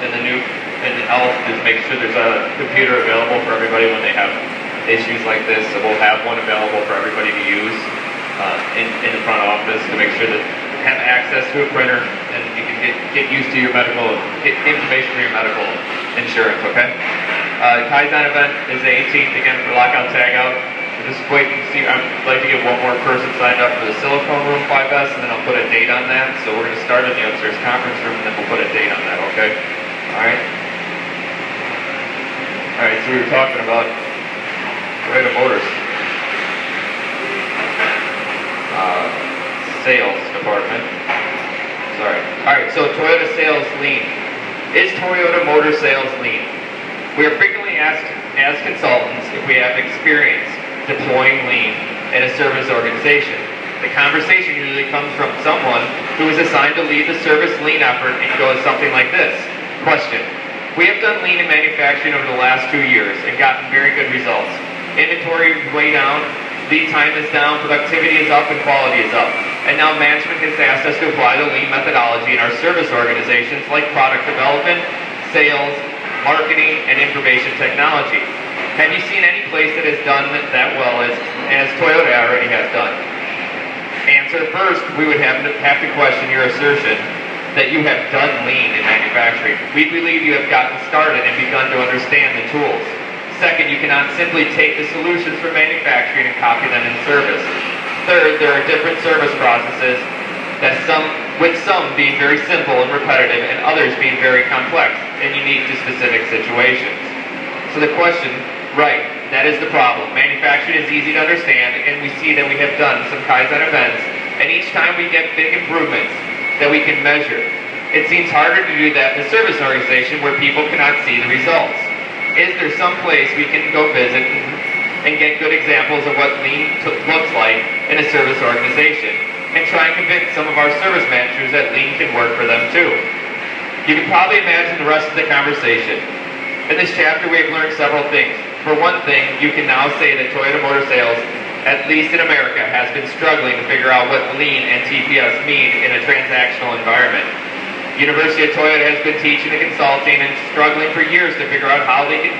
and the ELF is make sure there's a computer available for everybody when they have issues like this. So we'll have one available for everybody to use in the front office to make sure that you have access to a printer and you can get used to your get information for your medical insurance, okay? Kaizen event is the 18th, again, for lockout tagout. We're just waiting to see. I'd like to get one more person signed up for the Silicone Room 5S, and then I'll put a date on that. So we're going to start in the upstairs conference room, and then we'll put a date on that, okay? Alright? Alright, so we were talking about Toyota Motors. Sales department. Sorry. Alright, so Toyota sales lean. Is Toyota Motor sales lean? We are frequently asked as consultants if we have experience deploying lean in a service organization. The conversation usually comes from someone who is assigned to lead the service lean effort and goes something like this. Question. We have done lean in manufacturing over the last 2 years and gotten very good results. Inventory is way down, lead time is down, productivity is up, and quality is up. And now management has asked us to apply the lean methodology in our service organizations like product development, sales, marketing, and information technology. Have you seen any place that has done that well as Toyota already has done? Answer. First, we would have to question your assertion that you have done lean in manufacturing. We believe you have gotten started and begun to understand the tools. Second, you cannot simply take the solutions from manufacturing and copy them in service. Third, there are different service processes with some being very simple and repetitive and others being very complex and unique to specific situations. So the question, right, that is the problem. Manufacturing is easy to understand, and we see that we have done some Kaizen events, and each time we get big improvements that we can measure. It seems harder to do that in a service organization where people cannot see the results. Is there some place we can go visit and get good examples of what lean looks like in a service organization, and try and convince some of our service managers that lean can work for them too? You can probably imagine the rest of the conversation. In this chapter, we have learned several things. For one thing, you can now say that Toyota Motor Sales, at least in America, has been struggling to figure out what lean and TPS mean in a transactional environment. University of Toyota has been teaching and consulting and struggling for years to figure out how they can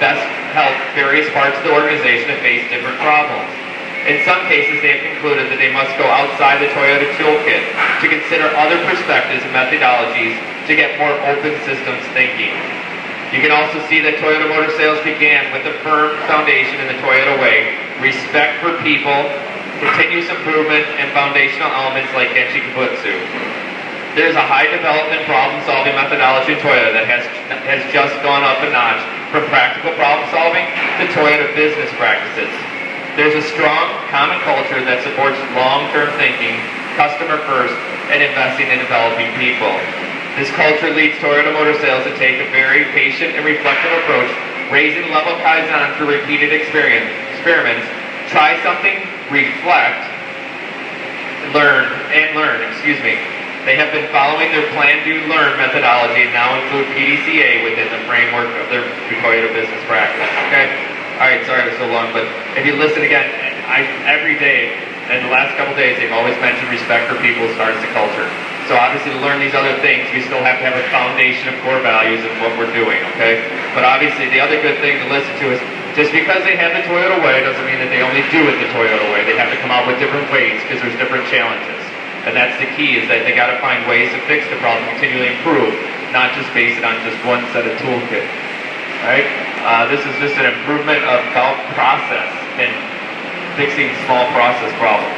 best help various parts of the organization that face different problems. In some cases, they have concluded that they must go outside the Toyota toolkit to consider other perspectives and methodologies to get more open systems thinking. You can also see that Toyota Motor Sales began with a firm foundation in the Toyota way, respect for people, continuous improvement, and foundational elements like Genchi Kibutsu. There's a high development problem-solving methodology in Toyota that has just gone up a notch from practical problem-solving to Toyota business practices. There's a strong common culture that supports long-term thinking, customer first, and investing in developing people. This culture leads Toyota Motor Sales to take a very patient and reflective approach, raising level Kaizen through repeated experiments. Try something, reflect, learn. They have been following their plan, do, learn methodology and now include PDCA within the framework of their Toyota business practice. Okay? Alright, sorry it was so long, but if you listen again, every day, in the last couple days, they've always mentioned respect for people starts the culture. So obviously to learn these other things, we still have to have a foundation of core values of what we're doing, okay? But obviously the other good thing to listen to is, just because they have the Toyota way doesn't mean that they only do it the Toyota way. They have to come up with different ways because there's different challenges. And that's the key, is that they got to find ways to fix the problem, continually improve, not just base it on just one set of toolkit. Alright? This is just an improvement of process and fixing small process problems.